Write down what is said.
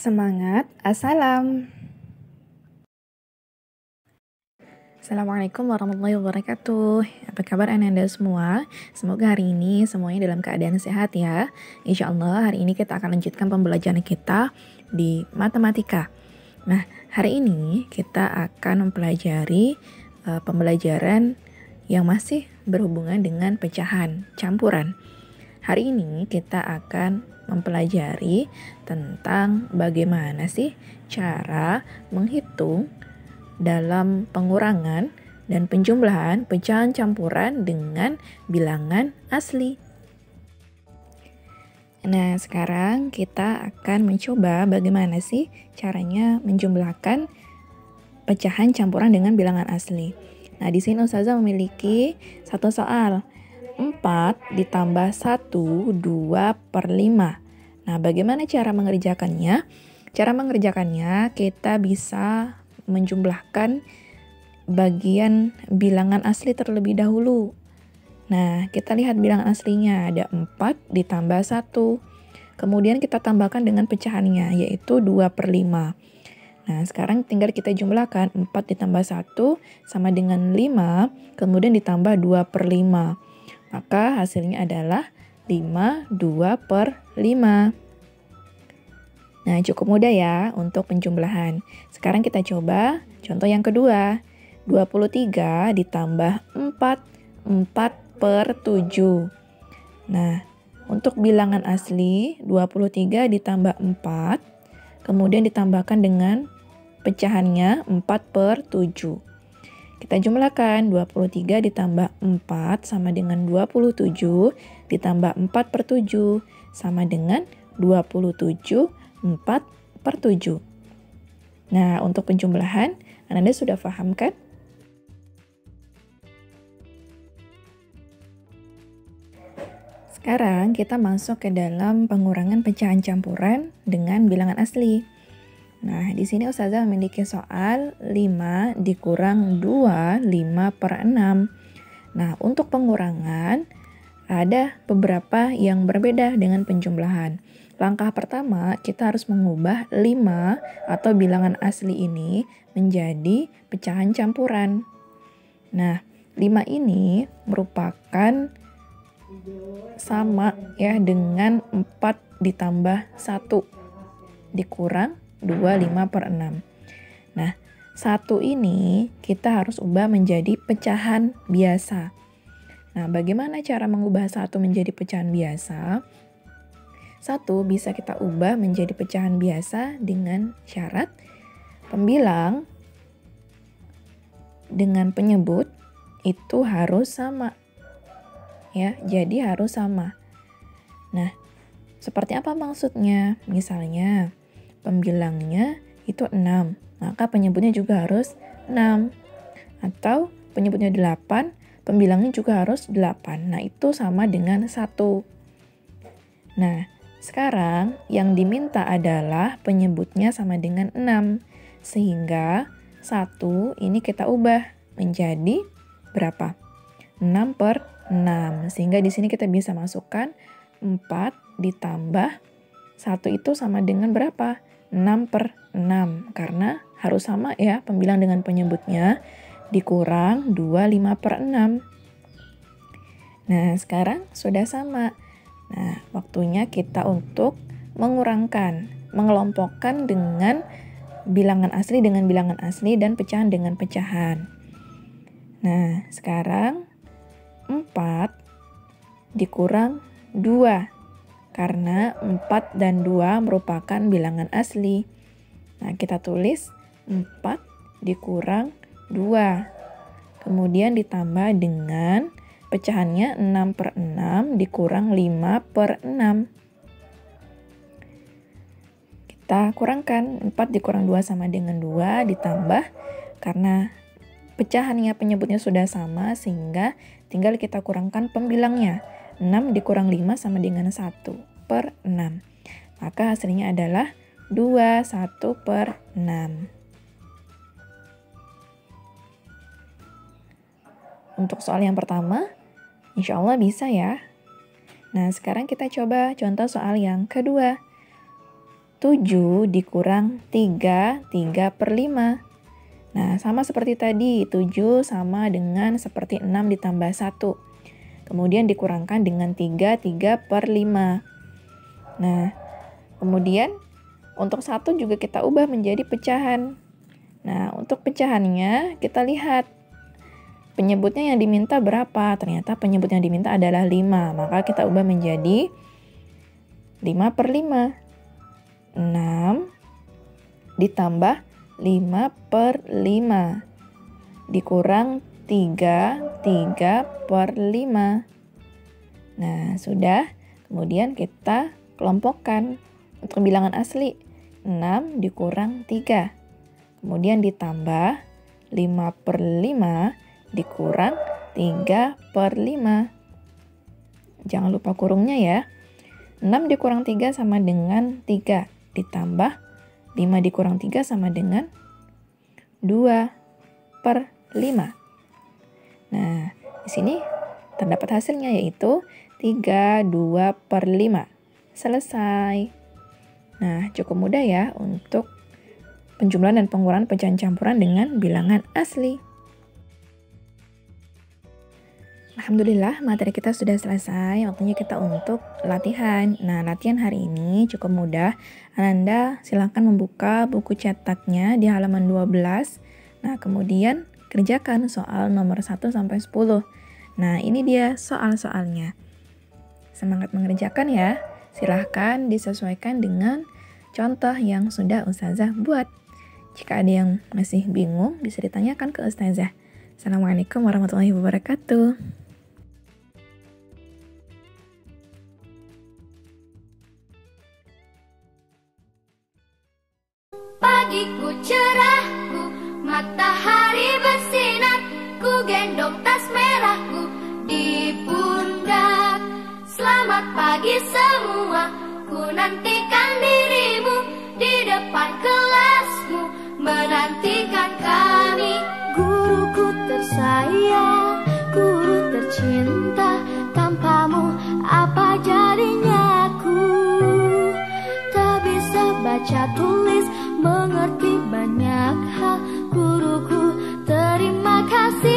Semangat, assalam. Assalamualaikum warahmatullahi wabarakatuh. Apa kabar Anda semua? Semoga hari ini semuanya dalam keadaan sehat ya. Insya Allah hari ini kita akan lanjutkan pembelajaran kita di matematika. Nah, hari ini kita akan mempelajari pembelajaran yang masih berhubungan dengan pecahan, campuran. Hari ini kita akan mempelajari tentang bagaimana sih cara menghitung dalam pengurangan dan penjumlahan pecahan campuran dengan bilangan asli. Nah, sekarang kita akan mencoba bagaimana sih caranya menjumlahkan pecahan campuran dengan bilangan asli. Nah, di sini Ustazah memiliki satu soal. 4 ditambah 1, 2/5. Nah, bagaimana cara mengerjakannya? Cara mengerjakannya kita bisa menjumlahkan bagian bilangan asli terlebih dahulu. Nah, kita lihat bilangan aslinya ada 4 ditambah 1. Kemudian kita tambahkan dengan pecahannya yaitu 2/5. Nah, sekarang tinggal kita jumlahkan 4 ditambah 1 sama dengan 5, kemudian ditambah 2/5. Maka hasilnya adalah 5, 2/5. Nah, cukup mudah ya untuk penjumlahan. Sekarang kita coba contoh yang kedua. 23 ditambah 4, 4/7. Nah, untuk bilangan asli 23 ditambah 4, kemudian ditambahkan dengan pecahannya 4/7. Kita jumlahkan 23 ditambah 4 sama dengan 27 ditambah 4/7 sama dengan 27 4/7. Nah, untuk penjumlahan Anda sudah paham kan? Sekarang kita masuk ke dalam pengurangan pecahan campuran dengan bilangan asli. Nah, di sini Ustazah memiliki soal 5 dikurang 2, 5/6. Nah, untuk pengurangan ada beberapa yang berbeda dengan penjumlahan. Langkah pertama, kita harus mengubah 5 atau bilangan asli ini menjadi pecahan campuran. Nah, 5 ini merupakan sama ya dengan 4 ditambah 1 dikurang 2, 5/6. Nah, 1 ini kita harus ubah menjadi pecahan biasa. Nah, bagaimana cara mengubah 1 menjadi pecahan biasa? 1 bisa kita ubah menjadi pecahan biasa dengan syarat pembilang dengan penyebut itu harus sama. Ya, jadi harus sama. Nah, seperti apa maksudnya? Misalnya, pembilangnya itu 6, maka penyebutnya juga harus 6. Atau penyebutnya 8, pembilangnya juga harus 8. Nah, itu sama dengan 1. Nah, sekarang yang diminta adalah penyebutnya sama dengan 6. Sehingga 1 ini kita ubah menjadi berapa? 6/6. Sehingga di sini kita bisa masukkan 4 ditambah 1 itu sama dengan berapa? 6/6. Karena harus sama ya pembilang dengan penyebutnya dikurang 2, 5/6. Nah, sekarang sudah sama. Nah, waktunya kita untuk mengelompokkan dengan bilangan asli dengan bilangan asli dan pecahan dengan pecahan. Nah, sekarang 4 dikurang 2. Karena 4 dan 2 merupakan bilangan asli. Nah, kita tulis 4 dikurang 2. Kemudian ditambah dengan pecahannya 6/6 dikurang 5/6. Kita kurangkan 4 dikurang 2 sama dengan 2 ditambah karena pecahannya penyebutnya sudah sama sehingga tinggal kita kurangkan pembilangnya. 6 dikurang 5 sama dengan 1/6. Maka hasilnya adalah 2, 1/6. Untuk soal yang pertama, insya Allah bisa ya. Nah, sekarang kita coba contoh soal yang kedua. 7 dikurang 3 per 5. Nah, sama seperti tadi, 7 sama dengan seperti 6 ditambah 1. Kemudian dikurangkan dengan 3 per 5. Nah, kemudian untuk 1 juga kita ubah menjadi pecahan. Nah, untuk pecahannya kita lihat penyebutnya yang diminta berapa. Ternyata penyebut yang diminta adalah 5. Maka kita ubah menjadi 5 per 5. 6 ditambah 5 per 5 dikurang 3 per 5. Nah, sudah. Kemudian kita kelompokkan untuk bilangan asli. 6 dikurang 3. Kemudian ditambah 5 per 5 dikurang 3 per 5. Jangan lupa kurungnya ya. 6 dikurang 3 sama dengan 3. Ditambah 5 dikurang 3 sama dengan 2 per 5. Nah, di sini terdapat hasilnya yaitu 3, 2 per 5. Selesai. Nah, cukup mudah ya untuk penjumlahan dan pengurangan pecahan campuran dengan bilangan asli. Alhamdulillah, materi kita sudah selesai. Waktunya kita untuk latihan. Nah, latihan hari ini cukup mudah. Anda silakan membuka buku cetaknya di halaman 12. Nah, kemudian kerjakan soal nomor 1 sampai 10. Nah, ini dia soal-soalnya. Semangat mengerjakan ya. Silahkan disesuaikan dengan contoh yang sudah Ustazah buat. Jika ada yang masih bingung, bisa ditanyakan ke Ustazah. Assalamualaikum warahmatullahi wabarakatuh. Pagiku cerahku, matahari bersinar, ku gendong tas merahku di pundak. Selamat pagi semua, ku nantikan dirimu di depan kelasmu, menantikan kami. Guruku tersayang, guru tercinta, tanpamu apa jadinya aku? Tak bisa baca tulis, mengerti banyak hal. Guruku, terima kasih.